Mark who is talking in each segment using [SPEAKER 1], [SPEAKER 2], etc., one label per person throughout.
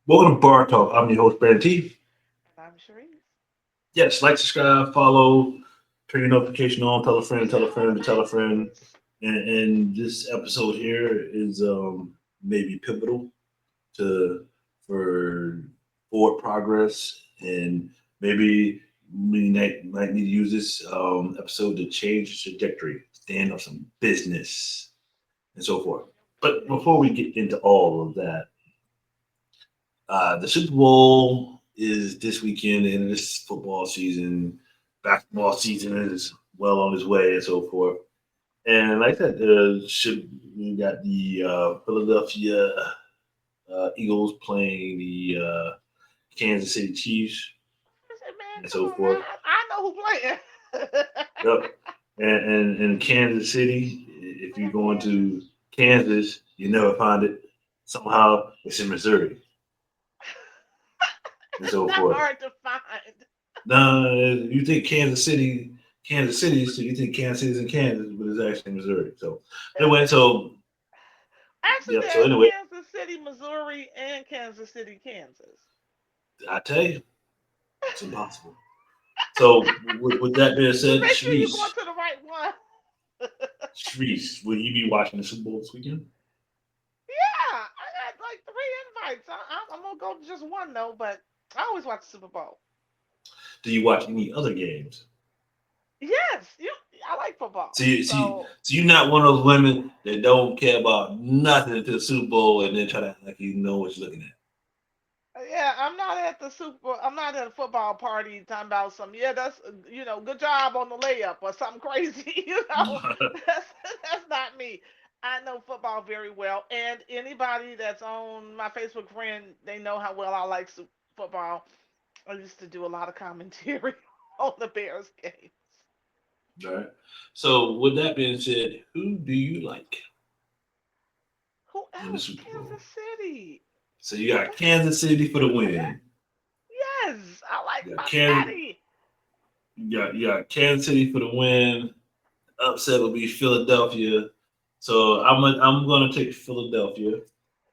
[SPEAKER 1] Welcome to Bar Talk. I'm your host, Brandon T.
[SPEAKER 2] And I'm Sharice.
[SPEAKER 1] Yes, like, subscribe, follow, turn your notification on, tell a friend, tell a friend, tell a friend. And this episode here is maybe pivotal to for forward progress, and maybe we might need to use this episode to change the trajectory, stand on some business, and so forth. But before we
[SPEAKER 2] Business.
[SPEAKER 1] get into all of that, the Super Bowl is this weekend, and this football season, basketball season is well on its way, and so forth. And like that, should we got the Philadelphia Eagles playing the Kansas City Chiefs,
[SPEAKER 2] I said, man,
[SPEAKER 1] and
[SPEAKER 2] come
[SPEAKER 1] so
[SPEAKER 2] on now.
[SPEAKER 1] forth.
[SPEAKER 2] I know who playing.
[SPEAKER 1] Yep. And Kansas City, if
[SPEAKER 2] I
[SPEAKER 1] you're
[SPEAKER 2] got
[SPEAKER 1] going to
[SPEAKER 2] Kansas.
[SPEAKER 1] Kansas, you never find it. Somehow it's in Missouri, and
[SPEAKER 2] It's
[SPEAKER 1] so
[SPEAKER 2] not
[SPEAKER 1] forth.
[SPEAKER 2] hard to find.
[SPEAKER 1] No, you think Kansas City, so you think Kansas City's in Kansas, but it's actually Missouri. So anyway, so
[SPEAKER 2] Actually,
[SPEAKER 1] yeah, so
[SPEAKER 2] there's
[SPEAKER 1] anyway,
[SPEAKER 2] Kansas City, Missouri, and Kansas City, Kansas.
[SPEAKER 1] I tell you, it's impossible. So with that being
[SPEAKER 2] Just
[SPEAKER 1] said,
[SPEAKER 2] make sure you're going to the right one.
[SPEAKER 1] Sharice, will you be watching the Super Bowl this weekend?
[SPEAKER 2] Yeah, I got like three invites. I'm gonna go to just one though, but I always watch the Super Bowl.
[SPEAKER 1] Do you watch any other games?
[SPEAKER 2] Yes, I like football. So
[SPEAKER 1] So you're not one of those women that don't care about nothing until the Super Bowl and then try to act like you know what you're looking
[SPEAKER 2] yeah, I'm not at the Super. I'm not at a football party talking about some. Yeah, that's good job on the layup or something crazy.
[SPEAKER 1] at.
[SPEAKER 2] That's that's not me. I know football very well, and anybody that's on my Facebook friend, they know how well I like football. I used to do a lot of commentary on the Bears games.
[SPEAKER 1] All right. So with that being said, who do you like
[SPEAKER 2] Who
[SPEAKER 1] in the
[SPEAKER 2] else?
[SPEAKER 1] Super Bowl?
[SPEAKER 2] Kansas City.
[SPEAKER 1] So you got Kansas City for the win.
[SPEAKER 2] Yes, I like
[SPEAKER 1] You got
[SPEAKER 2] my
[SPEAKER 1] Kansas.
[SPEAKER 2] daddy.
[SPEAKER 1] You got Kansas City for the win. Upset will be Philadelphia. So I'm gonna take Philadelphia. 'Cause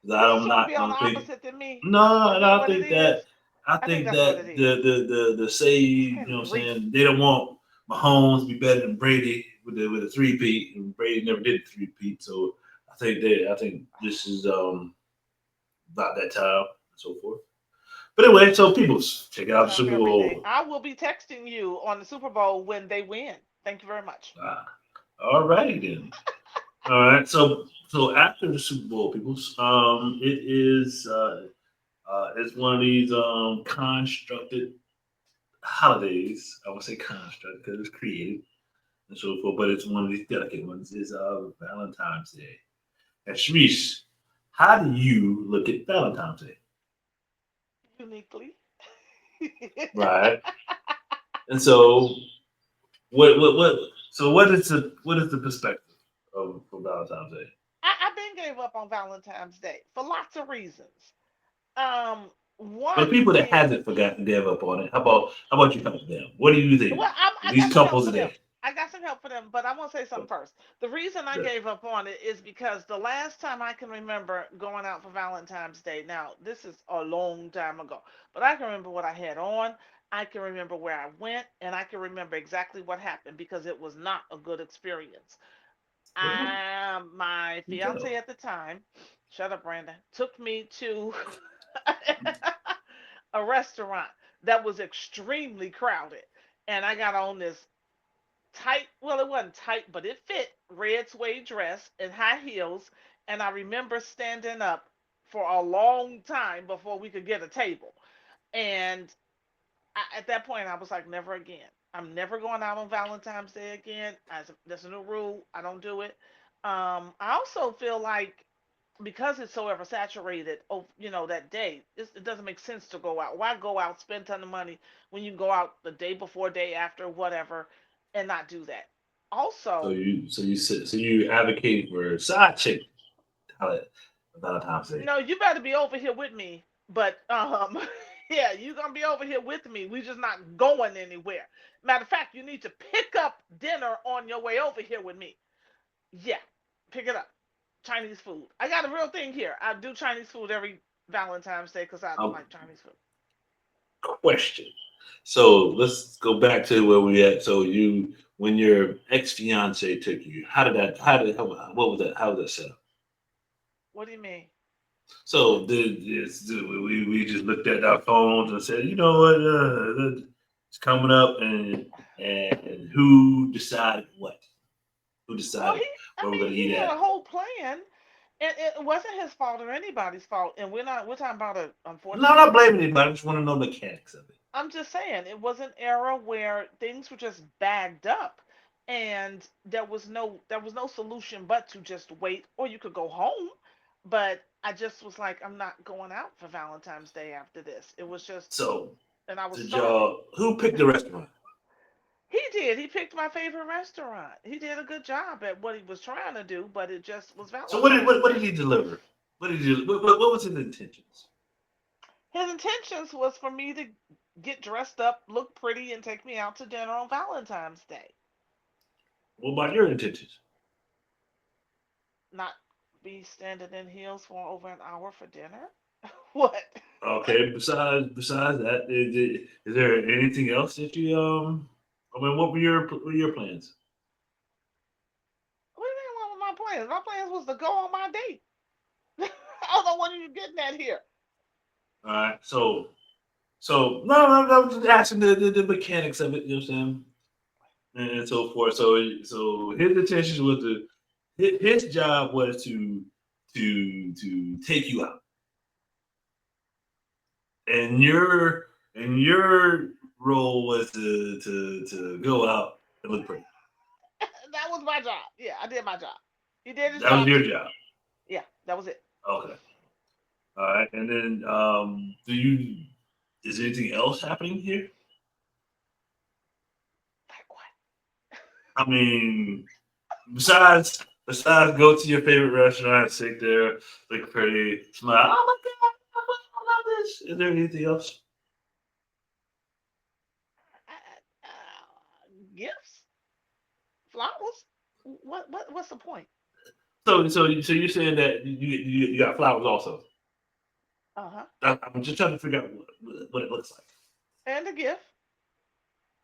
[SPEAKER 2] You
[SPEAKER 1] I'm
[SPEAKER 2] just want to
[SPEAKER 1] not
[SPEAKER 2] be on the
[SPEAKER 1] gonna think.
[SPEAKER 2] opposite than me.
[SPEAKER 1] No,
[SPEAKER 2] Is
[SPEAKER 1] and
[SPEAKER 2] that
[SPEAKER 1] I
[SPEAKER 2] what it
[SPEAKER 1] think that
[SPEAKER 2] is?
[SPEAKER 1] I
[SPEAKER 2] I think
[SPEAKER 1] think
[SPEAKER 2] that's what it
[SPEAKER 1] that
[SPEAKER 2] is.
[SPEAKER 1] the say you know what I'm
[SPEAKER 2] Grief.
[SPEAKER 1] saying they don't want Mahomes to be better than Brady with a three peat, and Brady never did three peat. So I think this is about that time and so forth. But anyway, so people check out the
[SPEAKER 2] Sounds
[SPEAKER 1] Super
[SPEAKER 2] everything.
[SPEAKER 1] Bowl.
[SPEAKER 2] I will be texting you on the Super Bowl when they win. Thank you very much.
[SPEAKER 1] Ah, all right then. All right. So after the Super Bowl, people, it is it's one of these constructed holidays. I would say construct because it's created and so forth, but it's one of these delicate ones. Is Valentine's Day. And Sharice, how do you look at Valentine's Day?
[SPEAKER 2] Uniquely.
[SPEAKER 1] Right. And so what so what is the perspective of for Valentine's Day?
[SPEAKER 2] I've been gave up on Valentine's Day for lots of reasons. Um,
[SPEAKER 1] For
[SPEAKER 2] One
[SPEAKER 1] people that
[SPEAKER 2] is
[SPEAKER 1] hasn't forgotten to give up on it, how about you help them? What do you think?
[SPEAKER 2] I
[SPEAKER 1] These
[SPEAKER 2] got some help
[SPEAKER 1] couples
[SPEAKER 2] for them.
[SPEAKER 1] today.
[SPEAKER 2] I got some help for them, but I want to say something first. The reason I
[SPEAKER 1] Good.
[SPEAKER 2] gave up on it is because the last time I can remember going out for Valentine's Day, now this is a long time ago, but I can remember what I had on. I can remember where I went, and I can remember exactly what happened because it was not a good experience.
[SPEAKER 1] Well,
[SPEAKER 2] My
[SPEAKER 1] you
[SPEAKER 2] fiance
[SPEAKER 1] tell.
[SPEAKER 2] at the time, shut up, Brandon, took me to a restaurant that was extremely crowded, and I got on this tight, well, it wasn't tight, but it fit, red suede dress and high heels. And I remember standing up for a long time before we could get a table. And at that point, I was like, never again. I'm never going out on Valentine's Day again. That's a new rule. I don't do it. I also feel like because it's so oversaturated, that day, it doesn't make sense to go out. Why go out, spend a ton of money when you can go out the day before, day after, whatever, and not do that? Also,
[SPEAKER 1] So you advocate for side chick Valentine's Day.
[SPEAKER 2] no, you better be over here with me. But yeah, you're gonna be over here with me. We just not going anywhere. Matter of fact, you need to pick up dinner on your way over here with me. Yeah, pick it up. Chinese food. I got a real thing here. I do Chinese food every Valentine's Day because I
[SPEAKER 1] Um,
[SPEAKER 2] like Chinese food.
[SPEAKER 1] question. So let's go back to where we at. So when your ex fiance took you, what was that? How was that set up?
[SPEAKER 2] What do you mean?
[SPEAKER 1] So we just looked at our phones and said, you know what, it's coming up, and who decided what? Who
[SPEAKER 2] Well,
[SPEAKER 1] decided
[SPEAKER 2] he, I
[SPEAKER 1] where we're gonna
[SPEAKER 2] mean, he
[SPEAKER 1] eat
[SPEAKER 2] had a
[SPEAKER 1] at?
[SPEAKER 2] whole plan, and it wasn't his fault or anybody's fault. And we're talking about a
[SPEAKER 1] No, I'm
[SPEAKER 2] unfortunate
[SPEAKER 1] not
[SPEAKER 2] event.
[SPEAKER 1] blaming anybody. I just want to know the mechanics of it.
[SPEAKER 2] I'm just saying it was an era where things were just bagged up, and there was no solution but to just wait, or you could go home. But I just was like, I'm not going out for Valentine's Day after this. It was just,
[SPEAKER 1] So
[SPEAKER 2] and I was
[SPEAKER 1] did
[SPEAKER 2] starving.
[SPEAKER 1] y'all? Who picked the restaurant?
[SPEAKER 2] He did. He picked my favorite restaurant. He did a good job at what he was trying to do, but it just was
[SPEAKER 1] So what did
[SPEAKER 2] Valentine's
[SPEAKER 1] what did
[SPEAKER 2] Day.
[SPEAKER 1] he deliver? What did he? What was his intentions?
[SPEAKER 2] His intentions was for me to get dressed up, look pretty, and take me out to dinner on Valentine's Day.
[SPEAKER 1] What about your intentions?
[SPEAKER 2] Not be standing in heels for over an hour for dinner. What?
[SPEAKER 1] Okay. Besides that, is there anything else that you I mean, what were your plans?
[SPEAKER 2] What do you mean? What were my plans? My plans was to go on my date. I don't know what are you getting at here.
[SPEAKER 1] All right. So no, I'm just asking the mechanics of it. You know what I'm saying? And so forth. So his intentions was to his job was to take you out, and your role was to go out and look pretty.
[SPEAKER 2] That was my job. Yeah, I did my job. He did his
[SPEAKER 1] That was
[SPEAKER 2] job
[SPEAKER 1] your
[SPEAKER 2] too.
[SPEAKER 1] job.
[SPEAKER 2] Yeah, that was it.
[SPEAKER 1] Okay. All right. And then do you is anything else happening here?
[SPEAKER 2] Like what?
[SPEAKER 1] I mean, besides go to your favorite restaurant, sit there, look pretty, smile. Oh my god, I love this. Is there anything else?
[SPEAKER 2] Gifts, flowers. What's the point?
[SPEAKER 1] So you're saying that you got flowers also?
[SPEAKER 2] Uh huh.
[SPEAKER 1] I'm just trying to figure out what it looks like.
[SPEAKER 2] And a gift.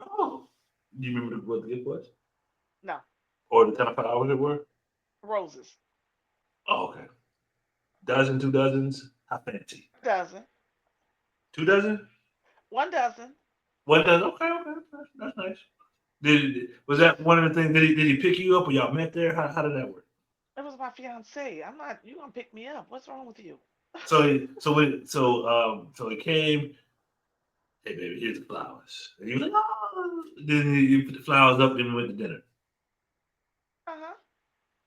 [SPEAKER 1] Oh, do you remember what the gift was,
[SPEAKER 2] No,
[SPEAKER 1] or the kind of flowers it were?
[SPEAKER 2] roses.
[SPEAKER 1] Oh, okay. Dozen, 2 dozens. How fancy?
[SPEAKER 2] A dozen.
[SPEAKER 1] 2 dozen?
[SPEAKER 2] 1 dozen.
[SPEAKER 1] 1 dozen? Okay, okay, that's nice. Was that one of the things? Did he pick you up, or y'all met there? How did that work?
[SPEAKER 2] It was my fiance. I'm not. You gonna pick me up? What's wrong with you?
[SPEAKER 1] So he came. Hey baby, here's the flowers. And he was like, oh. Then you put the flowers up. Then we went to dinner,
[SPEAKER 2] Uh huh.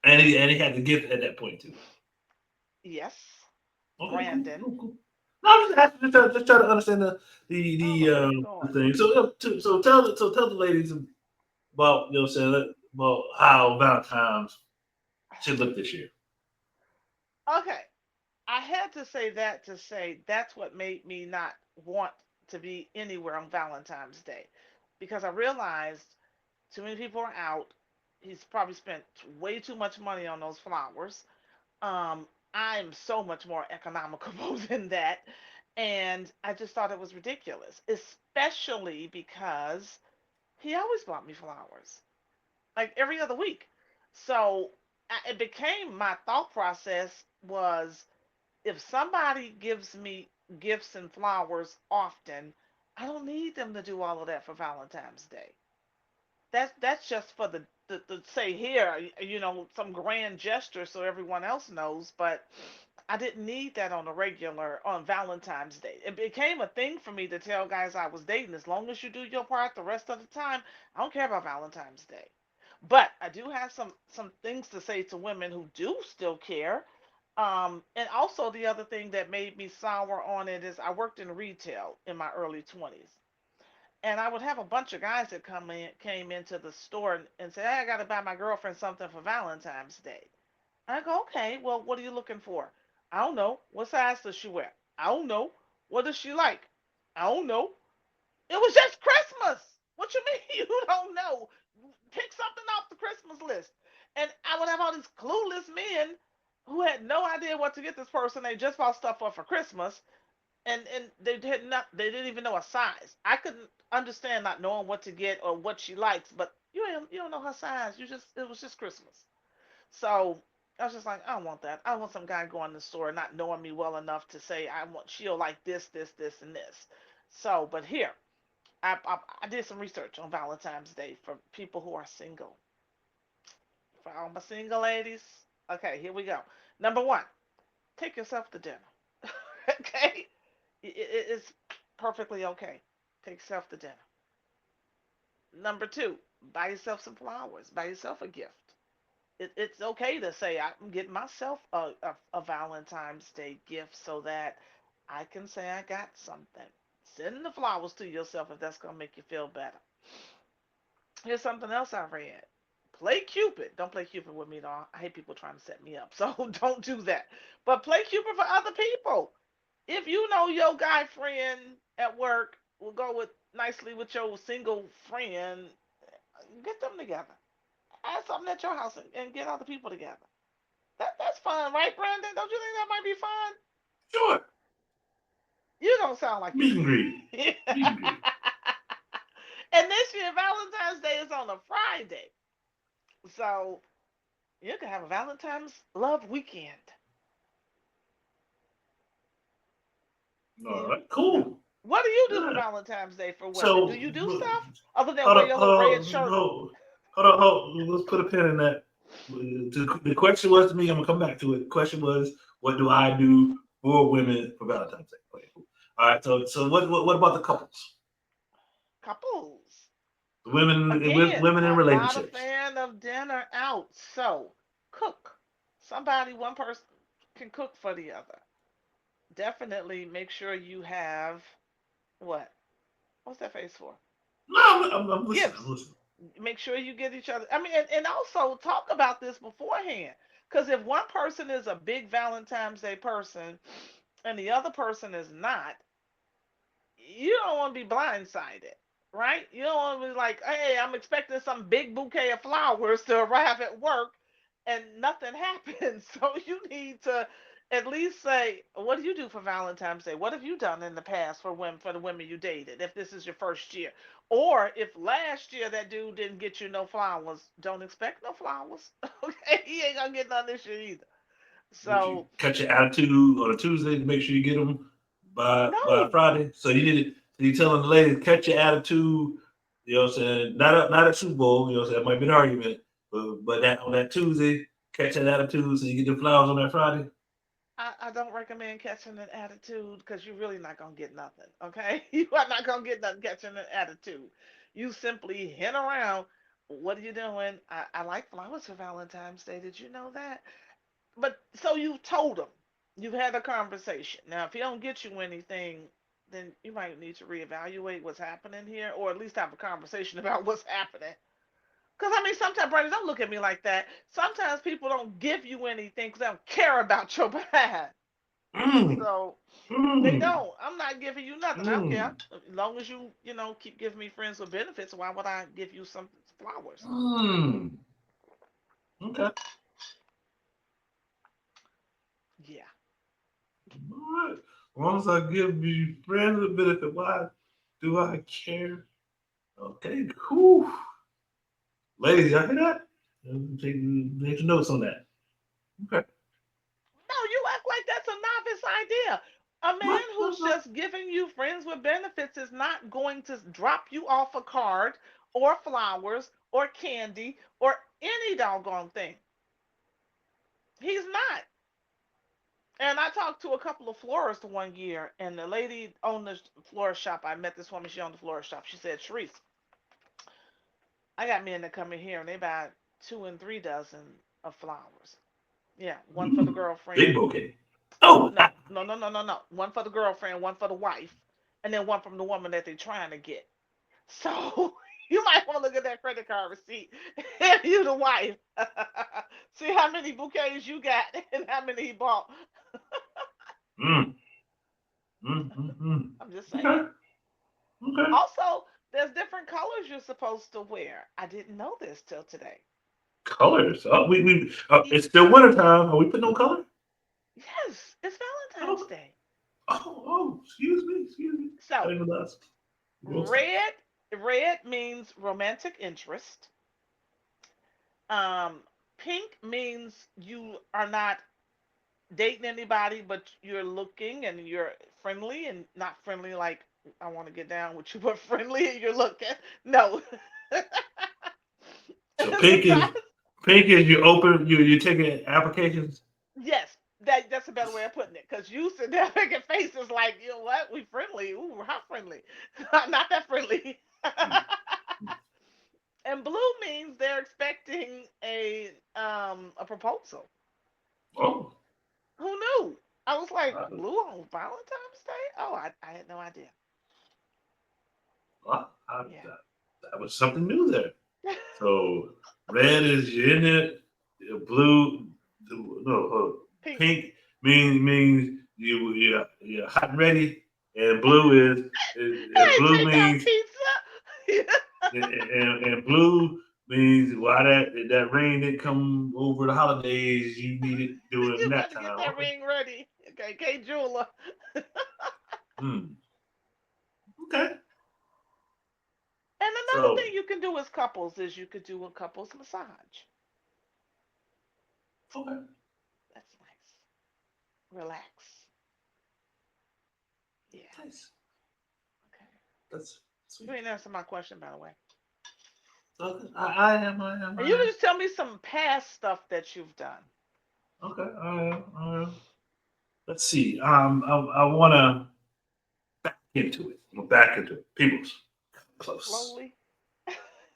[SPEAKER 1] and he had the gift at that point too.
[SPEAKER 2] Yes.
[SPEAKER 1] Okay, cool,
[SPEAKER 2] Brandon.
[SPEAKER 1] cool, cool. No, I'm just asking, just try to understand
[SPEAKER 2] I don't know where you're
[SPEAKER 1] the
[SPEAKER 2] going.
[SPEAKER 1] thing. So tell the ladies about saying about how Valentine's should look this year.
[SPEAKER 2] Okay. I had to say that to say that's what made me not want to be anywhere on Valentine's Day because I realized too many people are out. He's probably spent way too much money on those flowers. I'm so much more economical than that. And I just thought it was ridiculous, especially because he always bought me flowers, like every other week. So it became my thought process was if somebody gives me gifts and flowers often, I don't need them to do all of that for Valentine's Day. That's just for the say here, some grand gesture so everyone else knows, but I didn't need that on a regular on Valentine's Day. It became a thing for me to tell guys I was dating, as long as you do your part the rest of the time, I don't care about Valentine's Day. But I do have some things to say to women who do still care. And also the other thing that made me sour on it is I worked in retail in my early 20s, and I would have a bunch of guys that came into the store and say, "Hey, I got to buy my girlfriend something for Valentine's Day." And I go, "Okay, well, what are you looking for?" "I don't know. What size does she wear?" "I don't know. What does she like?" "I don't know." It was just Christmas. What you mean you don't know? Pick something off the Christmas list. And I would have all these clueless men who had no idea what to get this person. They just bought stuff for Christmas, and they didn't even know a size. I couldn't understand not knowing what to get or what she likes, but you don't know her size. It was just Christmas. So I was just like, I don't want that. I don't want some guy going to the store not knowing me well enough to say she'll like this, and this. So, but here, I did some research on Valentine's Day for people who are single. For all my single ladies. Okay, here we go. Number one, take yourself to dinner. Okay? It's perfectly okay. Take yourself to dinner. Number two, buy yourself some flowers. Buy yourself a gift. It's okay to say I'm getting myself a Valentine's Day gift so that I can say I got something. Send the flowers to yourself if that's gonna make you feel better. Here's something else I read. Play Cupid. Don't play Cupid with me, though. I hate people trying to set me up, so don't do that. But play Cupid for other people. If you know your guy friend at work will go with nicely with your single friend, get them together. Add something at your house and get other people together. That's fun, right, Brandon? Don't you think that might be fun?
[SPEAKER 1] Sure.
[SPEAKER 2] You don't sound like you
[SPEAKER 1] Meet
[SPEAKER 2] do.
[SPEAKER 1] and greet.
[SPEAKER 2] And
[SPEAKER 1] Meet and greet.
[SPEAKER 2] this year, Valentine's Day is on a Friday. So you can have a Valentine's love weekend.
[SPEAKER 1] All
[SPEAKER 2] You
[SPEAKER 1] right.
[SPEAKER 2] know.
[SPEAKER 1] Cool.
[SPEAKER 2] What do you do for
[SPEAKER 1] Yeah.
[SPEAKER 2] Valentine's Day for women? Do
[SPEAKER 1] So
[SPEAKER 2] you do
[SPEAKER 1] hold
[SPEAKER 2] stuff other than wear your little red
[SPEAKER 1] on,
[SPEAKER 2] shirt?
[SPEAKER 1] hold on. Let's put a pin in that. The question was to me. I'm gonna come back to it. The question was, what do I do for women for Valentine's Day? Okay, cool. All right. So what about the couples?
[SPEAKER 2] Couples.
[SPEAKER 1] The women
[SPEAKER 2] Again,
[SPEAKER 1] women in
[SPEAKER 2] I'm not a
[SPEAKER 1] relationships.
[SPEAKER 2] fan of dinner out. So cook. Somebody, one person can cook for the other. Definitely make sure you have what? What's that face for?
[SPEAKER 1] No, I'm listening. I'm
[SPEAKER 2] Gifts.
[SPEAKER 1] listening.
[SPEAKER 2] Make sure you get each other. I mean, and also talk about this beforehand. Because if one person is a big Valentine's Day person and the other person is not, you don't want to be blindsided, right? You don't want to be like, hey, I'm expecting some big bouquet of flowers to arrive at work and nothing happens. So you need to at least say, what do you do for Valentine's Day? What have you done in the past for the women you dated if this is your first year? Or if last year that dude didn't get you no flowers, don't expect no flowers. Okay, he ain't gonna get none this year either.
[SPEAKER 1] Would you
[SPEAKER 2] So
[SPEAKER 1] cut your attitude on a Tuesday to make sure you get them by
[SPEAKER 2] no,
[SPEAKER 1] Friday? So you need to, so you telling the ladies cut your attitude. You know what I'm saying? Not at Super Bowl. You know what I'm saying? That might be an argument, but that on that Tuesday, catch that attitude so you get the flowers on that Friday.
[SPEAKER 2] I don't recommend catching an attitude because you're really not gonna get nothing. Okay, you are not gonna get nothing catching an attitude. You simply hint around. What are you doing? I like flowers for Valentine's Day. Did you know that? But so you've told him. You've had a conversation. Now, if he don't get you anything, then you might need to reevaluate what's happening here, or at least have a conversation about what's happening. Because I mean, sometimes, Brandon, don't look at me like that. Sometimes people don't give you anything because they don't care about your behind.
[SPEAKER 1] Mm,
[SPEAKER 2] So they
[SPEAKER 1] mm,
[SPEAKER 2] don't. I'm not giving you nothing. I don't care.
[SPEAKER 1] mm,
[SPEAKER 2] As long as keep giving me friends with benefits, why would I give you some flowers?
[SPEAKER 1] mm. Okay. All
[SPEAKER 2] Yeah.
[SPEAKER 1] right. As long as I give you friends a benefit, why do I care? Okay, cool. Ladies, y'all hear that? Take some notes on that. Okay.
[SPEAKER 2] No, you act like that's a novice idea. A man
[SPEAKER 1] What?
[SPEAKER 2] who's just giving you friends with benefits is not going to drop you off a card or flowers or candy or any doggone thing. He's not. And I talked to a couple of florists one year, and the lady owned the florist shop. I met this woman. She owned the florist shop. She said, "Sharice, I got men that come in here and they buy 2 and 3 dozen of flowers. Yeah, one for the
[SPEAKER 1] Big
[SPEAKER 2] girlfriend.
[SPEAKER 1] bouquet. Oh,
[SPEAKER 2] No, no, no, no, no, no. One for the girlfriend, one for the wife, and then one from the woman that they're trying to get. So you might want to look at that credit card receipt if you the wife. See how many bouquets you got and how many he bought.
[SPEAKER 1] mm, mm.
[SPEAKER 2] I'm just saying.
[SPEAKER 1] Okay, okay.
[SPEAKER 2] Also, there's different colors you're supposed to wear. I didn't know this till today.
[SPEAKER 1] Colors. Oh, we
[SPEAKER 2] Y-
[SPEAKER 1] it's still wintertime. Are we putting on color?
[SPEAKER 2] Yes, it's Valentine's
[SPEAKER 1] Oh,
[SPEAKER 2] Day.
[SPEAKER 1] excuse me, excuse me. I
[SPEAKER 2] So
[SPEAKER 1] didn't realize. Girl stuff.
[SPEAKER 2] red, red means romantic interest. Um, pink means you are not dating anybody, but you're looking and you're friendly and not friendly like I want to get down with you, but friendly and you're looking. No.
[SPEAKER 1] So
[SPEAKER 2] Sometimes,
[SPEAKER 1] pink is you open you taking applications.
[SPEAKER 2] yes, that's a better way of putting it. Cause you sit there making faces like, you know what? We friendly. Ooh, how friendly? Not that friendly.
[SPEAKER 1] Mm, mm.
[SPEAKER 2] And blue means they're expecting a proposal.
[SPEAKER 1] Oh,
[SPEAKER 2] Who knew? I was like,
[SPEAKER 1] I,
[SPEAKER 2] blue on Valentine's Day? Oh, I had no idea. Yeah.
[SPEAKER 1] that was something new there. So red is you're in it. Blue, no,
[SPEAKER 2] Pink.
[SPEAKER 1] pink means you're hot and ready, and blue is
[SPEAKER 2] Hey,
[SPEAKER 1] blue
[SPEAKER 2] takeout
[SPEAKER 1] means
[SPEAKER 2] pizza.
[SPEAKER 1] and blue means why that rain didn't come over the holidays. You need it during
[SPEAKER 2] You
[SPEAKER 1] that
[SPEAKER 2] better get
[SPEAKER 1] time.
[SPEAKER 2] that ring ready. Okay, K Jeweler.
[SPEAKER 1] Hmm. Okay.
[SPEAKER 2] And another
[SPEAKER 1] So
[SPEAKER 2] thing you can do as couples is you could do a couples massage.
[SPEAKER 1] okay.
[SPEAKER 2] That's nice. Relax. Yeah.
[SPEAKER 1] Nice.
[SPEAKER 2] Okay.
[SPEAKER 1] That's
[SPEAKER 2] You
[SPEAKER 1] sweet.
[SPEAKER 2] ain't answer my question, by the way.
[SPEAKER 1] Okay. I am. I am.
[SPEAKER 2] And you
[SPEAKER 1] I
[SPEAKER 2] can
[SPEAKER 1] am.
[SPEAKER 2] just tell me some past stuff that you've done.
[SPEAKER 1] Okay. I am. I am. Let's see. I want to back into it. I'm back into it. People's close.
[SPEAKER 2] Slowly.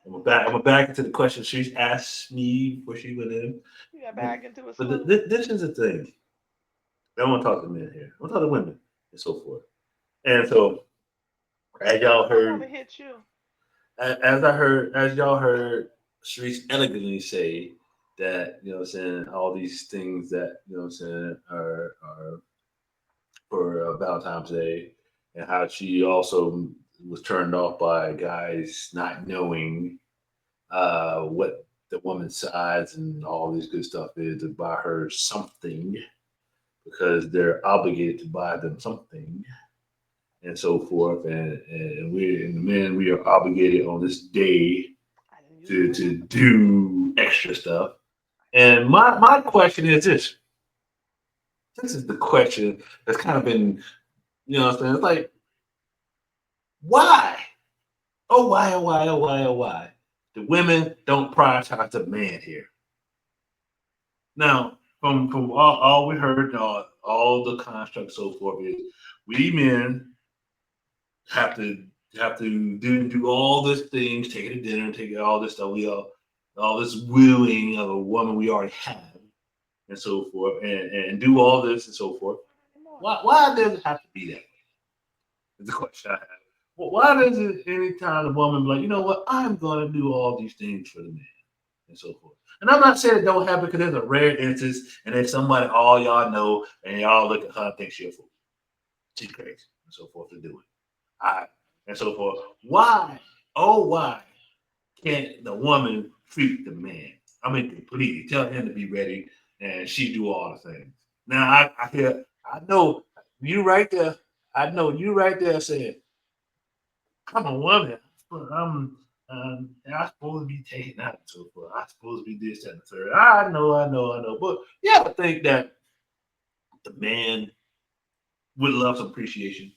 [SPEAKER 1] I'm gonna back into the question she asked me before she went in.
[SPEAKER 2] You got back into it
[SPEAKER 1] But
[SPEAKER 2] slowly.
[SPEAKER 1] this is the thing. I don't want to talk to men here. I want to talk to women and so forth. And so, as y'all
[SPEAKER 2] I want to
[SPEAKER 1] heard,
[SPEAKER 2] hit you.
[SPEAKER 1] as y'all heard, Sharice elegantly say that what I'm saying all these things that what I'm saying are for Valentine's Day, and how she also was turned off by guys not knowing what the woman's size and all this good stuff is to buy her something because they're obligated to buy them something and so forth. And we and the men we are obligated on this day
[SPEAKER 2] I didn't use the word
[SPEAKER 1] to
[SPEAKER 2] obligate.
[SPEAKER 1] do extra stuff. And my question is this. This is the question that's kind of been, what I'm saying? It's like, why? Oh, why, oh, why, oh, why, oh, why? The women don't prioritize the man here. Now, from all we heard, all the constructs, so forth, is we men have to do all these things, take her to dinner, take all this stuff. We all this wooing of a woman we already have, and so forth, and do all this and so forth.
[SPEAKER 2] Anymore.
[SPEAKER 1] Why does it have to be that way? Is the question I have. Well, why does it anytime a woman be like, you know what, I'm gonna do all these things for the man and so forth. And I'm not saying it don't happen because there's a rare instance and there's somebody all y'all know and y'all look at her and think she's a fool. She's crazy and so forth to do it. I and so forth. Why? Oh, why can't the woman treat the man? I mean, completely tell him to be ready, and she do all the things. Now I hear, I know you right there. I know you right there saying, "I'm a woman. I'm supposed to be taken out and so forth. I'm supposed to be this and the third. I know. But you have to think that the man would love some appreciation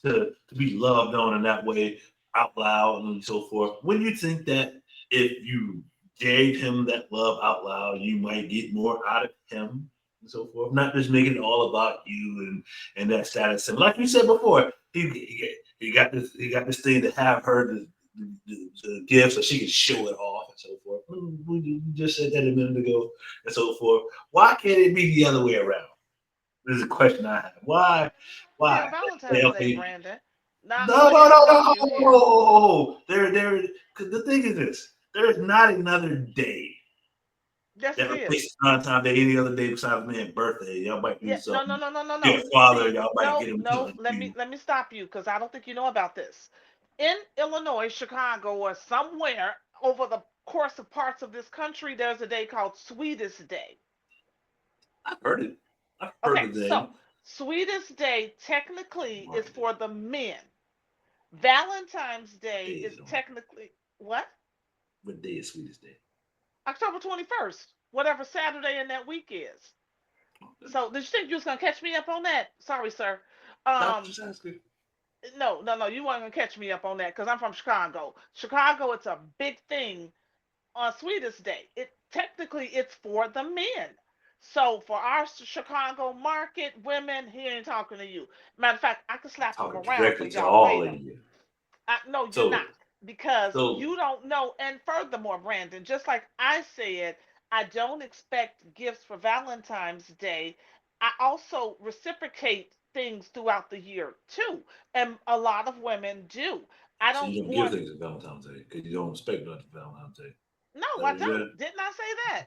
[SPEAKER 1] to be loved on in that way out loud and so forth. When you think that if you gave him that love out loud, you might get more out of him and so forth. Not just making it all about you and that status. And like you said before, he got this thing to have her to give so she can show it off and so forth. We just said that a minute ago and so forth. Why can't it be the other way around? This is a question I have. Why?
[SPEAKER 2] Yeah,
[SPEAKER 1] Why?
[SPEAKER 2] Valentine's Day,
[SPEAKER 1] Okay,
[SPEAKER 2] Brandon. Now I'm
[SPEAKER 1] no,
[SPEAKER 2] gonna
[SPEAKER 1] no, no,
[SPEAKER 2] handcuff you here.
[SPEAKER 1] no. Cause the thing is this: there is not another day
[SPEAKER 2] Yes,
[SPEAKER 1] that
[SPEAKER 2] it is.
[SPEAKER 1] replaces Valentine's Day any other day besides man's birthday. Y'all might do
[SPEAKER 2] Yeah, no, no,
[SPEAKER 1] something.
[SPEAKER 2] no, no, no,
[SPEAKER 1] Be a
[SPEAKER 2] no.
[SPEAKER 1] father,
[SPEAKER 2] See,
[SPEAKER 1] y'all might
[SPEAKER 2] no,
[SPEAKER 1] get him
[SPEAKER 2] no.
[SPEAKER 1] something
[SPEAKER 2] Let
[SPEAKER 1] too.
[SPEAKER 2] me stop you because I don't think you know about this. In Illinois, Chicago, or somewhere over the course of parts of this country, there's a day called Sweetest Day.
[SPEAKER 1] I've heard it. I've heard
[SPEAKER 2] Okay,
[SPEAKER 1] the
[SPEAKER 2] so
[SPEAKER 1] name.
[SPEAKER 2] Sweetest Day technically is
[SPEAKER 1] Market it.
[SPEAKER 2] for the men. Valentine's
[SPEAKER 1] What
[SPEAKER 2] Day
[SPEAKER 1] day is
[SPEAKER 2] is
[SPEAKER 1] it on?
[SPEAKER 2] technically what?
[SPEAKER 1] What day is Sweetest Day?
[SPEAKER 2] October 21st, whatever Saturday in that week is.
[SPEAKER 1] Okay.
[SPEAKER 2] So, did you think you was gonna catch me up on that? Sorry, sir.
[SPEAKER 1] Stop
[SPEAKER 2] Um,
[SPEAKER 1] just asking.
[SPEAKER 2] no, no, no, you weren't gonna catch me up on that because I'm from Chicago. Chicago, it's a big thing on Sweetest Day. It's for the men. So for our Chicago market women, he ain't talking to you. Matter of fact, I can
[SPEAKER 1] I'm
[SPEAKER 2] slap him
[SPEAKER 1] talking
[SPEAKER 2] around for
[SPEAKER 1] directly to
[SPEAKER 2] y'all
[SPEAKER 1] all
[SPEAKER 2] later.
[SPEAKER 1] of you.
[SPEAKER 2] No, you're not,
[SPEAKER 1] So,
[SPEAKER 2] because
[SPEAKER 1] so,
[SPEAKER 2] you don't know. And furthermore, Brandon, just like I said, I don't expect gifts for Valentine's Day. I also reciprocate things throughout the year too, and a lot of women do. I
[SPEAKER 1] so
[SPEAKER 2] don't
[SPEAKER 1] you don't give
[SPEAKER 2] want.
[SPEAKER 1] things on Valentine's Day because you don't expect nothing for Valentine's Day. Is
[SPEAKER 2] No,
[SPEAKER 1] that
[SPEAKER 2] I
[SPEAKER 1] what you
[SPEAKER 2] don't.
[SPEAKER 1] said?
[SPEAKER 2] Didn't I say that?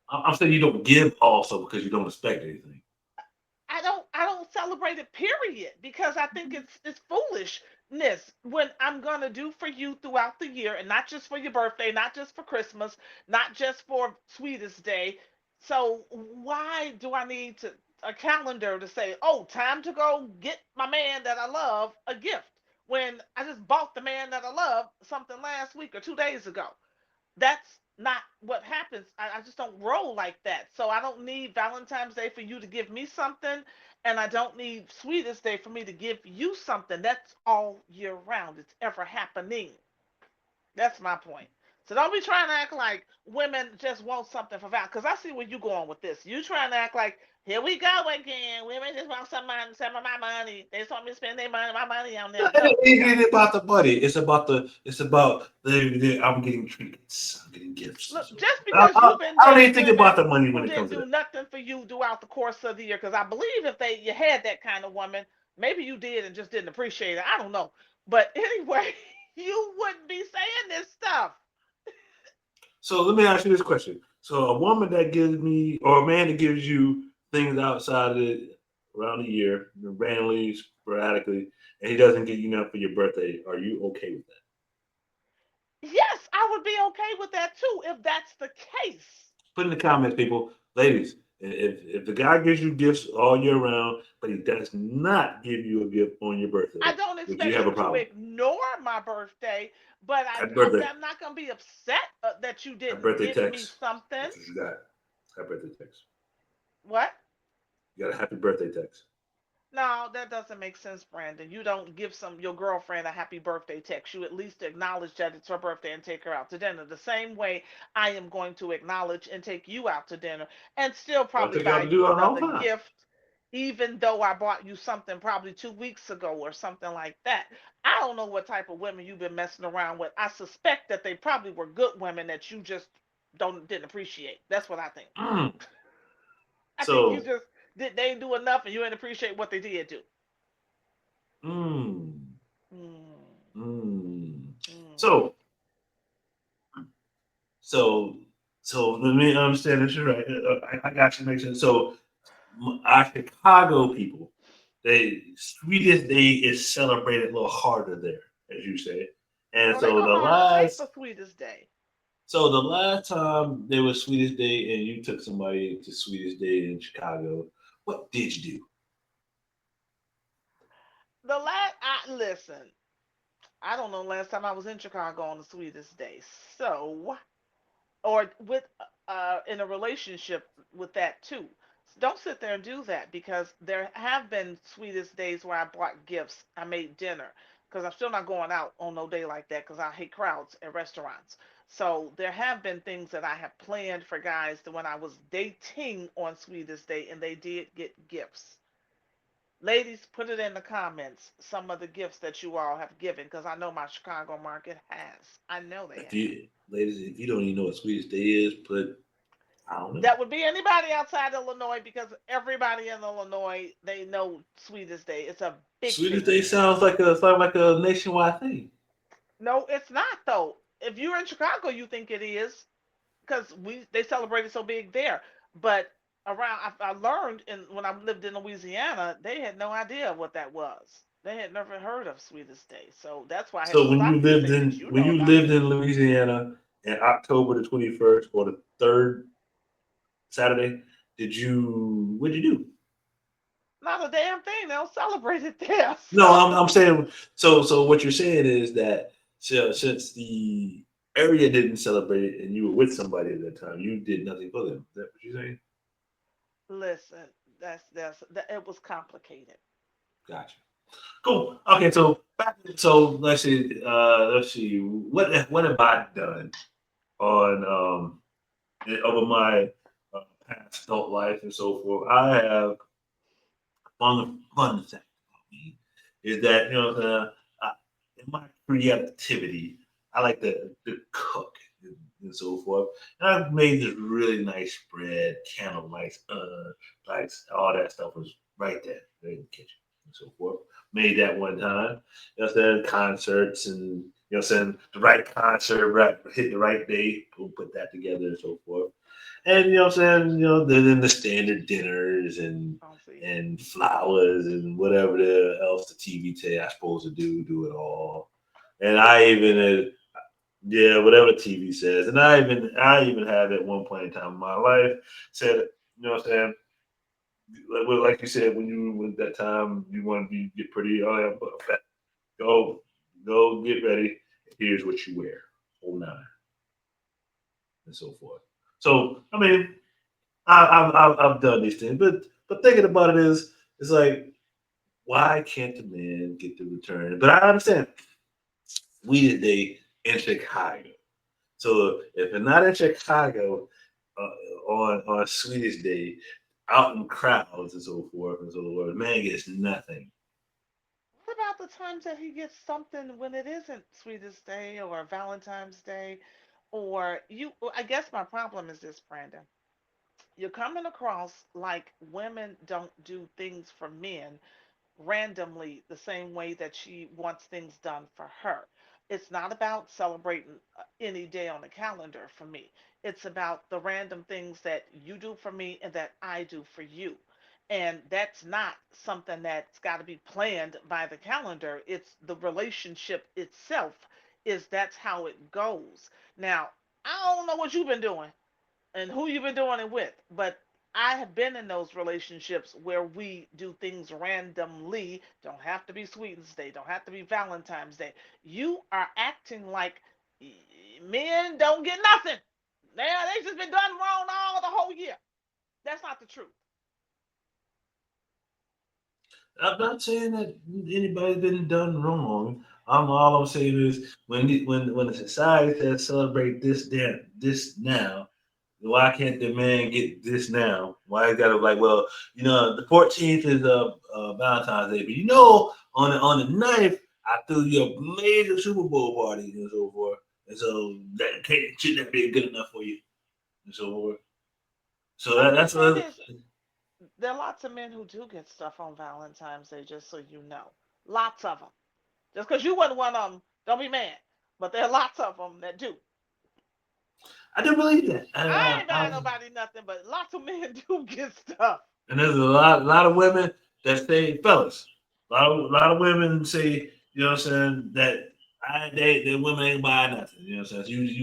[SPEAKER 1] I'm saying you don't give also because you don't expect anything.
[SPEAKER 2] I don't celebrate it, period, because I think it's foolishness when I'm gonna do for you throughout the year, and not just for your birthday, not just for Christmas, not just for Sweetest Day. So why do I need to a calendar to say, oh, time to go get my man that I love a gift, when I just bought the man that I love something last week or 2 days ago? That's not what happens. I just don't roll like that. So I don't need Valentine's Day for you to give me something, and I don't need Sweetest Day for me to give you something. That's all year round. It's ever happening. That's my point. So don't be trying to act like women just want something for Val, because I see where you going with this. You trying to act like, here we go again. Women just want some of my money. They just want me to spend their money, my money on them. No,
[SPEAKER 1] It
[SPEAKER 2] they don't.
[SPEAKER 1] ain't about the money. It's about I'm getting trinkets. I'm getting gifts.
[SPEAKER 2] Look,
[SPEAKER 1] So
[SPEAKER 2] just because you've been
[SPEAKER 1] I don't even
[SPEAKER 2] dating
[SPEAKER 1] think about
[SPEAKER 2] women
[SPEAKER 1] the money when
[SPEAKER 2] who
[SPEAKER 1] it
[SPEAKER 2] didn't
[SPEAKER 1] comes to
[SPEAKER 2] do
[SPEAKER 1] that.
[SPEAKER 2] nothing for you throughout the course of the year, because I believe if they you had that kind of woman, maybe you did and just didn't appreciate it. I don't know, but anyway, you wouldn't be saying this stuff.
[SPEAKER 1] So let me ask you this question. So a woman that gives me, or a man that gives you things outside of it around the year, randomly, sporadically, and he doesn't get you enough for your birthday, are you okay with that?
[SPEAKER 2] Yes, I would be okay with that too if that's the case.
[SPEAKER 1] Put in the comments, people, ladies. If the guy gives you gifts all year round, but he does not give you a gift on your
[SPEAKER 2] I
[SPEAKER 1] birthday,
[SPEAKER 2] don't
[SPEAKER 1] would you
[SPEAKER 2] expect
[SPEAKER 1] have a
[SPEAKER 2] him to
[SPEAKER 1] problem?
[SPEAKER 2] ignore my birthday, but
[SPEAKER 1] Happy birthday.
[SPEAKER 2] I'm not gonna be upset that you
[SPEAKER 1] Happy
[SPEAKER 2] didn't
[SPEAKER 1] birthday
[SPEAKER 2] get me
[SPEAKER 1] text.
[SPEAKER 2] something.
[SPEAKER 1] That's what you got. Happy birthday text.
[SPEAKER 2] What?
[SPEAKER 1] You got a happy birthday text.
[SPEAKER 2] No, that doesn't make sense, Brandon. You don't give some your girlfriend a happy birthday text. You at least acknowledge that it's her birthday and take her out to dinner. The same way I am going to acknowledge and take you out to dinner, and still
[SPEAKER 1] I
[SPEAKER 2] probably
[SPEAKER 1] take you out
[SPEAKER 2] buy
[SPEAKER 1] to do
[SPEAKER 2] you
[SPEAKER 1] it all
[SPEAKER 2] another
[SPEAKER 1] the time.
[SPEAKER 2] gift, even though I bought you something probably 2 weeks ago or something like that. I don't know what type of women you've been messing around with. I suspect that they probably were good women that you just don't didn't appreciate. That's what I think.
[SPEAKER 1] Mm.
[SPEAKER 2] I think you
[SPEAKER 1] So,
[SPEAKER 2] just did they didn't do enough and you didn't appreciate what they did do.
[SPEAKER 1] mm,
[SPEAKER 2] Mm.
[SPEAKER 1] mm.
[SPEAKER 2] Mm.
[SPEAKER 1] So, so, so let me understand this right. I got you. Make sense. So, our Chicago people, they sweetest day is celebrated a little harder there, as you say. And
[SPEAKER 2] Oh, they
[SPEAKER 1] so
[SPEAKER 2] go
[SPEAKER 1] the
[SPEAKER 2] hard tonight
[SPEAKER 1] last,
[SPEAKER 2] for Sweetest Day.
[SPEAKER 1] so the last time there was sweetest day, and you took somebody to sweetest day in Chicago, what did you do?
[SPEAKER 2] The last, I listen. I don't know last time I was in Chicago on the Sweetest Day. So, or with in a relationship with that too. Don't sit there and do that, because there have been Sweetest Days where I bought gifts. I made dinner, because I'm still not going out on no day like that because I hate crowds at restaurants. So there have been things that I have planned for guys that when I was dating on Sweetest Day, and they did get gifts. Ladies, put it in the comments some of the gifts that you all have given, because I know my Chicago market has. I know they
[SPEAKER 1] If
[SPEAKER 2] have.
[SPEAKER 1] you, ladies, if you don't even know what sweetest day is, put I don't know.
[SPEAKER 2] That would be anybody outside Illinois, because everybody in Illinois, they know Sweetest Day. It's a big
[SPEAKER 1] Sweetest
[SPEAKER 2] thing
[SPEAKER 1] day
[SPEAKER 2] here.
[SPEAKER 1] sounds like a nationwide thing.
[SPEAKER 2] No, it's not though. If you're in Chicago, you think it is, because we they celebrate it so big there. But around, I learned in when I lived in Louisiana, they had no idea what that was. They had never heard of Sweetest Day, so that's why I had to
[SPEAKER 1] So
[SPEAKER 2] stop you and say, "Since you
[SPEAKER 1] when
[SPEAKER 2] know
[SPEAKER 1] you
[SPEAKER 2] about
[SPEAKER 1] lived
[SPEAKER 2] it."
[SPEAKER 1] in Louisiana and October the 21st or the third Saturday, what did you do?
[SPEAKER 2] Not a damn thing. They don't celebrate it there.
[SPEAKER 1] No,
[SPEAKER 2] So
[SPEAKER 1] I'm saying so what you're saying is that since the area didn't celebrate it and you were with somebody at that time, you did nothing for them. Is that what you're saying?
[SPEAKER 2] listen, it was complicated.
[SPEAKER 1] Gotcha. Cool. Okay, so let's see what have I done on over my past adult life and so forth. I have fun fact about me is that I, in my creativity, I like to cook and so forth. And I've made this really nice bread, candlelight, like all that stuff was right in the kitchen and so forth. Made that one time. You know, what I'm saying concerts and what I'm saying the right concert, right hit the right day, we'll put that together and so forth. And what I'm saying, then the standard dinners
[SPEAKER 2] Oh, see,
[SPEAKER 1] and flowers and whatever else the TV tell I supposed to do it all. And I even yeah, whatever the TV says. And I even had at one point in time in my life said, what I'm saying, like you said, when you with that time you want to be get pretty, oh yeah, but go go get ready. Here's what you wear, whole nine and so forth. So I mean, I've done these things, but thinking about it is, it's like, why can't the man get the return? But I understand we today in Chicago. So if it's not in Chicago on Swedish Day, out in crowds and so forth and so forth, the man gets nothing.
[SPEAKER 2] what about the times that he gets something when it isn't Sweetest Day or Valentine's Day, or you? I guess my problem is this, Brandon. You're coming across like women don't do things for men randomly the same way that she wants things done for her. It's not about celebrating any day on the calendar for me. It's about the random things that you do for me and that I do for you. And that's not something that's got to be planned by the calendar. It's the relationship itself is that's how it goes. Now, I don't know what you've been doing and who you've been doing it with. But I have been in those relationships where we do things randomly. Don't have to be Sweetest Day, don't have to be Valentine's Day. You are acting like men don't get nothing. They just been done wrong all the whole year. That's not the truth.
[SPEAKER 1] I'm not saying that anybody's been done wrong. All I'm saying is when the society says celebrate this now, why can't the man get this now? Why you gotta like, well, the 14th is Valentine's Day, but on the 9th, I threw you a major Super Bowl party and so forth, and so that should that be good enough for you and so forth. So
[SPEAKER 2] Let me
[SPEAKER 1] that's
[SPEAKER 2] say
[SPEAKER 1] what.
[SPEAKER 2] this: there are lots of men who do get stuff on Valentine's Day, just so you know. Lots of them. Just because you wasn't one of them, don't be mad. But there are lots of them that do.
[SPEAKER 1] I do believe that.
[SPEAKER 2] I ain't buying nobody nothing, but lots of men do get stuff.
[SPEAKER 1] And there's a lot of women that say, fellas, a lot of women say, what I'm saying, that they women ain't buying nothing. You know what I'm saying? So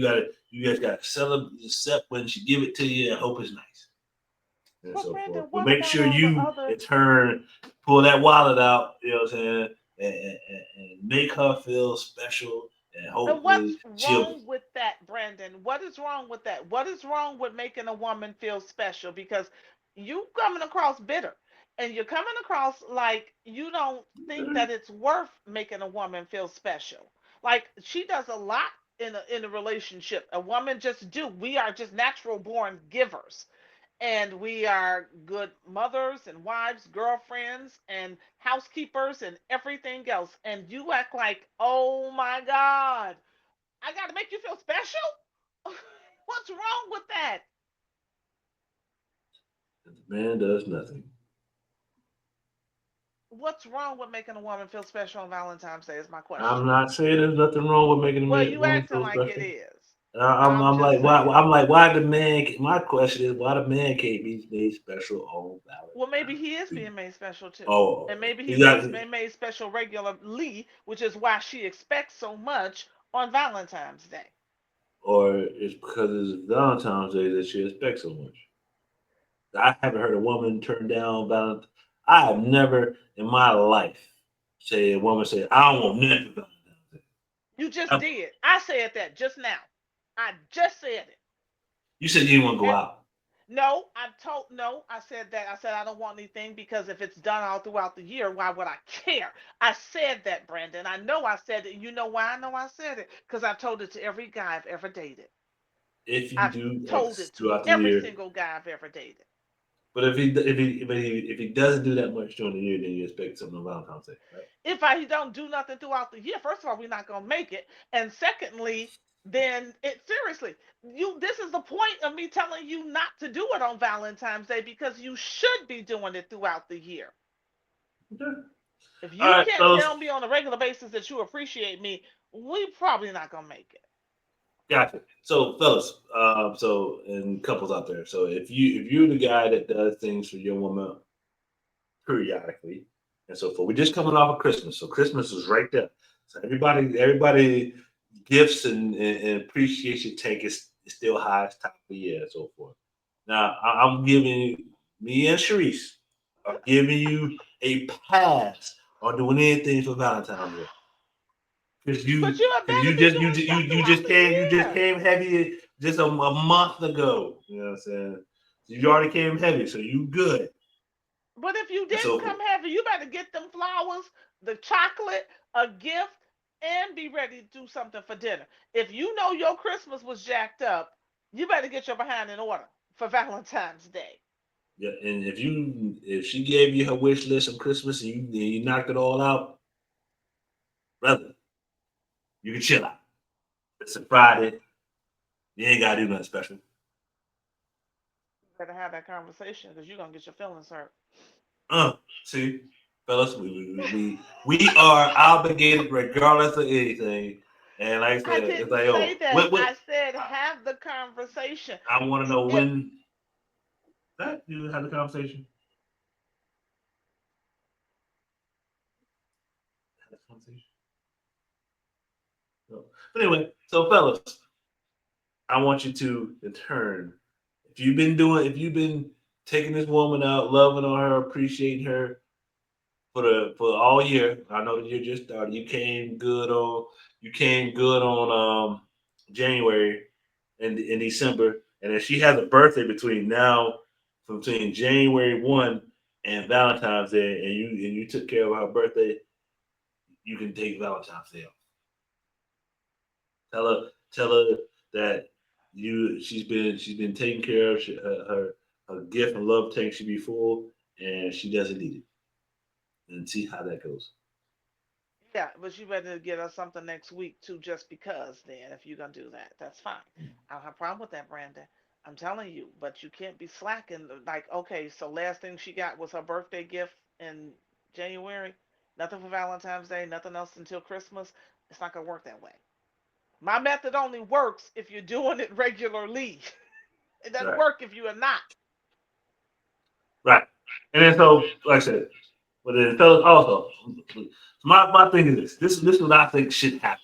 [SPEAKER 1] you guys gotta accept when she give it to you and hope it's nice and
[SPEAKER 2] But
[SPEAKER 1] so forth.
[SPEAKER 2] Brandon,
[SPEAKER 1] But
[SPEAKER 2] what
[SPEAKER 1] make
[SPEAKER 2] about
[SPEAKER 1] sure
[SPEAKER 2] all the
[SPEAKER 1] you
[SPEAKER 2] other?
[SPEAKER 1] in turn pull that wallet out, what I'm saying, and make her feel special and
[SPEAKER 2] And
[SPEAKER 1] hopefully
[SPEAKER 2] what's
[SPEAKER 1] she'll
[SPEAKER 2] wrong with that, Brandon? What is wrong with that? What is wrong with making a woman feel special? Because you coming across bitter, and you're coming across like you don't think that it's worth making a woman feel special. Like she does a lot in a relationship. A woman just do. We are just natural born givers, and we are good mothers and wives, girlfriends and housekeepers and everything else. And you act like, oh my God, I got to make you feel special? What's wrong with that?
[SPEAKER 1] the man does nothing.
[SPEAKER 2] What's wrong with making a woman feel special on Valentine's Day is my
[SPEAKER 1] I'm
[SPEAKER 2] question.
[SPEAKER 1] not saying there's nothing wrong with making a
[SPEAKER 2] Well, you
[SPEAKER 1] woman
[SPEAKER 2] acting
[SPEAKER 1] feel
[SPEAKER 2] like it
[SPEAKER 1] special.
[SPEAKER 2] is.
[SPEAKER 1] I'm,
[SPEAKER 2] I'm
[SPEAKER 1] I'm
[SPEAKER 2] just
[SPEAKER 1] like, why?
[SPEAKER 2] saying.
[SPEAKER 1] I'm like, why the man? My question is, why the man can't be made special on
[SPEAKER 2] Well, maybe
[SPEAKER 1] Valentine's?
[SPEAKER 2] he is being made special too.
[SPEAKER 1] Oh,
[SPEAKER 2] And maybe
[SPEAKER 1] he
[SPEAKER 2] he's
[SPEAKER 1] got.
[SPEAKER 2] being made special regularly, which is why she expects so much on Valentine's Day.
[SPEAKER 1] or it's because it's Valentine's Day that she expects so much. I haven't heard a woman turn down Valentine. I have never in my life say a woman say, "I don't want nothing for Valentine's Day."
[SPEAKER 2] You just
[SPEAKER 1] I-
[SPEAKER 2] did. I said that just now. I just said it.
[SPEAKER 1] You said you didn't want to go
[SPEAKER 2] And
[SPEAKER 1] out.
[SPEAKER 2] no, I said that. I said I don't want anything because if it's done all throughout the year, why would I care? I said that, Brandon. I know I said it. You know why I know I said it? Because I've told it to every guy I've ever dated.
[SPEAKER 1] If you
[SPEAKER 2] I've
[SPEAKER 1] do
[SPEAKER 2] told
[SPEAKER 1] X
[SPEAKER 2] it to
[SPEAKER 1] throughout the
[SPEAKER 2] every
[SPEAKER 1] year,
[SPEAKER 2] single guy I've ever dated.
[SPEAKER 1] but if he doesn't do that much during the year, then you expect something on Valentine's Day, right?
[SPEAKER 2] If I don't do nothing throughout the year, first of all, we're not gonna make it, and secondly, then it seriously, you. This is the point of me telling you not to do it on Valentine's Day because you should be doing it throughout the year.
[SPEAKER 1] Okay.
[SPEAKER 2] If
[SPEAKER 1] All
[SPEAKER 2] you
[SPEAKER 1] right,
[SPEAKER 2] can't
[SPEAKER 1] fellas.
[SPEAKER 2] tell me on a regular basis that you appreciate me, we probably not gonna make it.
[SPEAKER 1] Gotcha. So, fellas, so and couples out there. So, if you're the guy that does things for your woman periodically and so forth, we're just coming off of Christmas, so Christmas is right there. So everybody gifts and appreciation tank is still high as top of the year and so forth. Now, I'm giving me and Sharice are giving you a pass on doing anything for Valentine's Day. Cause
[SPEAKER 2] But
[SPEAKER 1] you,
[SPEAKER 2] you had
[SPEAKER 1] cause
[SPEAKER 2] better
[SPEAKER 1] you
[SPEAKER 2] be
[SPEAKER 1] just, you,
[SPEAKER 2] doing
[SPEAKER 1] ju-
[SPEAKER 2] stuff
[SPEAKER 1] you
[SPEAKER 2] throughout
[SPEAKER 1] just
[SPEAKER 2] the
[SPEAKER 1] came, you just
[SPEAKER 2] year.
[SPEAKER 1] came heavy just a month ago. You know what I'm saying? So you already came heavy, so you good
[SPEAKER 2] But if you
[SPEAKER 1] and
[SPEAKER 2] didn't
[SPEAKER 1] so
[SPEAKER 2] come
[SPEAKER 1] forth.
[SPEAKER 2] heavy, you better get them flowers, the chocolate, a gift, and be ready to do something for dinner. If you know your Christmas was jacked up, you better get your behind in order for Valentine's Day.
[SPEAKER 1] Yeah, and if she gave you her wish list on Christmas and you knocked it all out, brother, you can chill out. It's a Friday. You ain't gotta do nothing special.
[SPEAKER 2] You better have that conversation because you're gonna get your feelings hurt.
[SPEAKER 1] Uh, see, fellas, we are obligated regardless of anything. And like I
[SPEAKER 2] I
[SPEAKER 1] said, it's
[SPEAKER 2] didn't
[SPEAKER 1] like,
[SPEAKER 2] say
[SPEAKER 1] oh,
[SPEAKER 2] that.
[SPEAKER 1] what
[SPEAKER 2] I said have the conversation.
[SPEAKER 1] I want to know
[SPEAKER 2] If
[SPEAKER 1] when that you had the conversation. Had the conversation. No. But anyway, so fellas, I want you to in turn, if you've been taking this woman out, loving on her, appreciating her for all year. I know that you just started. You came good on January and in December, and if she has a birthday between now, from between January 1 and Valentine's Day, and you took care of her birthday, you can take Valentine's Day off. Tell her that she's been taken care of. Her gift and love tank should be full, and she doesn't need it. And see how that goes.
[SPEAKER 2] Yeah, but you better get us something next week too, just because. Then, if you're gonna do that, that's fine. I don't have a problem with that, Brandon. I'm telling you, but you can't be slacking. Like, okay, so last thing she got was her birthday gift in January. Nothing for Valentine's Day. Nothing else until Christmas. It's not gonna work that way. My method only works if you're doing it regularly. It doesn't
[SPEAKER 1] Right.
[SPEAKER 2] work if you are not.
[SPEAKER 1] Right. And then so, like I said, but then fellas also, my thing is this. This is what I think should happen.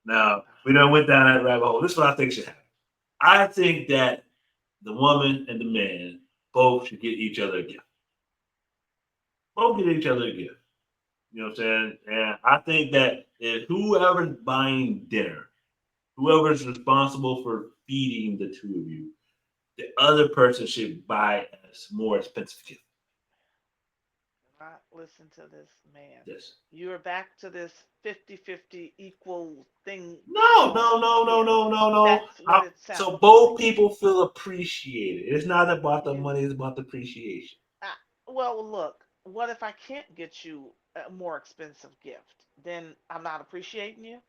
[SPEAKER 1] Now we done went down that rabbit hole. This is what I think should happen. I think that the woman and the man both should get each other a gift. Both get each other a gift. You know what I'm saying? And I think that if whoever's buying dinner, whoever's responsible for feeding the two of you, the other person should buy a more expensive gift.
[SPEAKER 2] Not listen to this man.
[SPEAKER 1] Yes.
[SPEAKER 2] You're back to this 50-50 equal thing
[SPEAKER 1] No,
[SPEAKER 2] going
[SPEAKER 1] no,
[SPEAKER 2] on
[SPEAKER 1] no, no,
[SPEAKER 2] here.
[SPEAKER 1] no, no, no.
[SPEAKER 2] That's what it
[SPEAKER 1] So
[SPEAKER 2] sounds
[SPEAKER 1] both
[SPEAKER 2] like.
[SPEAKER 1] people feel appreciated. It's not about the
[SPEAKER 2] You,
[SPEAKER 1] money; it's about the appreciation.
[SPEAKER 2] well, look, what if I can't get you a more expensive gift? Then I'm not appreciating you.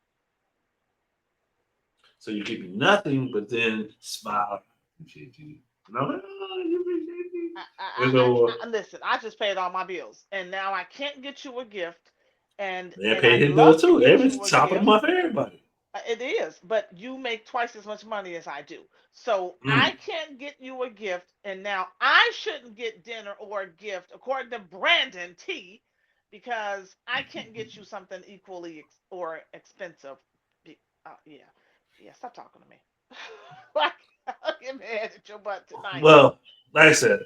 [SPEAKER 1] So you give me nothing, but then smile. I appreciate you. And I'm like, oh, you appreciate me. And so
[SPEAKER 2] Listen, I just paid all my bills, and now I can't get you a gift,
[SPEAKER 1] they
[SPEAKER 2] and
[SPEAKER 1] pay
[SPEAKER 2] I'd
[SPEAKER 1] his bills
[SPEAKER 2] love to
[SPEAKER 1] too.
[SPEAKER 2] get
[SPEAKER 1] Everybody's
[SPEAKER 2] you a
[SPEAKER 1] top of the
[SPEAKER 2] gift.
[SPEAKER 1] month for everybody.
[SPEAKER 2] It is, but you make twice as much money as I do. So I
[SPEAKER 1] Mm.
[SPEAKER 2] can't get you a gift, and now I shouldn't get dinner or a gift, according to Brandon T, because I can't get you something equally or expensive. Yeah. Yeah, stop talking to me. Like, I'll get mad at your butt tonight.
[SPEAKER 1] Well, like I said,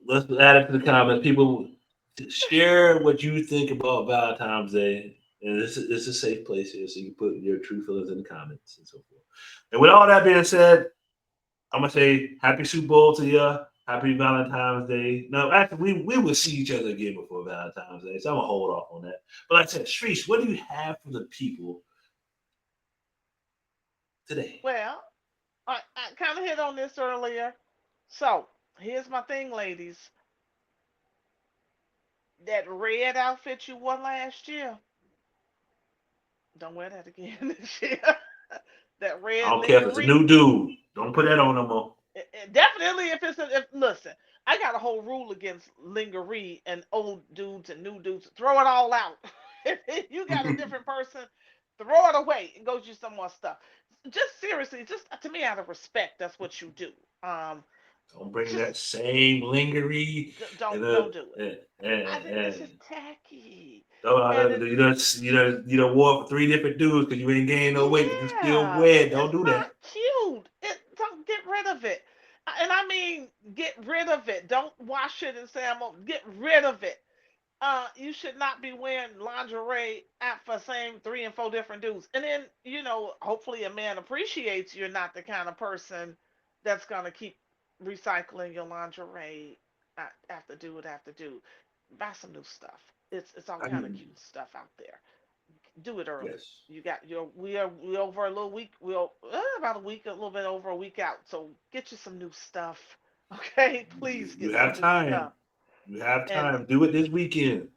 [SPEAKER 1] let's add it to the comments. People share what you think about Valentine's Day, and this is a safe place here, so you can put your true feelings in the comments and so forth. And with all that being said, I'm gonna say Happy Super Bowl to you. Happy Valentine's Day. No, actually, we will see each other again before Valentine's Day, so I'm gonna hold off on that. But like I said, Shreesh, what do you have for the people today?
[SPEAKER 2] Well, I kind of hit on this earlier. So, here's my thing, ladies. That red outfit you wore last year, don't wear that again this year. That
[SPEAKER 1] I
[SPEAKER 2] red
[SPEAKER 1] don't care if it's a
[SPEAKER 2] lingerie.
[SPEAKER 1] new dude. Don't put that on no more.
[SPEAKER 2] Definitely if it's if listen, I got a whole rule against lingerie and old dudes and new dudes. Throw it all out. If you got a different person, throw it away and go do some more stuff. Just seriously, just to me out of respect, that's what you do.
[SPEAKER 1] Don't bring
[SPEAKER 2] Just
[SPEAKER 1] that same lingerie and
[SPEAKER 2] don't do it.
[SPEAKER 1] and,
[SPEAKER 2] I think it's
[SPEAKER 1] and
[SPEAKER 2] just tacky.
[SPEAKER 1] don't,
[SPEAKER 2] And it
[SPEAKER 1] you don't wore for three different dudes because you ain't gained no weight, but you still
[SPEAKER 2] Yeah,
[SPEAKER 1] wear it. Don't
[SPEAKER 2] it's
[SPEAKER 1] do
[SPEAKER 2] not
[SPEAKER 1] that.
[SPEAKER 2] cute. It don't get rid of it. And I mean, get rid of it. Don't wash it and say I'm gonna get rid of it. You should not be wearing lingerie at for same three and four different dudes. And then, hopefully a man appreciates you're not the kind of person that's gonna keep recycling your lingerie after dude after dude. Buy some new stuff. It's all
[SPEAKER 1] I
[SPEAKER 2] kind of
[SPEAKER 1] mean,
[SPEAKER 2] cute stuff out there. Do it early.
[SPEAKER 1] yes,
[SPEAKER 2] You got your we over a little week. We're about a week, a little bit over a week out. So get you some new stuff. Okay, please
[SPEAKER 1] you
[SPEAKER 2] get some
[SPEAKER 1] have
[SPEAKER 2] new
[SPEAKER 1] time.
[SPEAKER 2] stuff.
[SPEAKER 1] You have
[SPEAKER 2] And
[SPEAKER 1] time. Do it this weekend.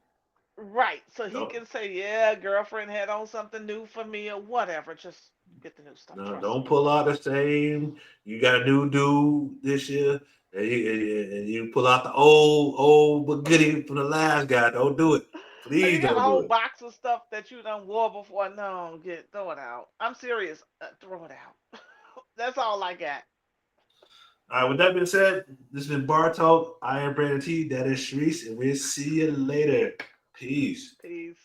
[SPEAKER 2] right, so he
[SPEAKER 1] Don't
[SPEAKER 2] can say, yeah, girlfriend had on something new for me or whatever. Just get the new stuff.
[SPEAKER 1] no,
[SPEAKER 2] Trust
[SPEAKER 1] don't
[SPEAKER 2] me.
[SPEAKER 1] pull out the same. You got a new dude this year, and you pull out the old but goodie from the last guy. Don't do it.
[SPEAKER 2] You
[SPEAKER 1] Please
[SPEAKER 2] got a
[SPEAKER 1] don't do
[SPEAKER 2] whole
[SPEAKER 1] it.
[SPEAKER 2] box of stuff that you done wore before. No, throw it out. I'm serious. Throw it out. That's all I got.
[SPEAKER 1] All right, with that being said, this has been Bar Talk. I am Brandon T. That is Sharice, and we'll see you later. Peace.
[SPEAKER 2] Peace.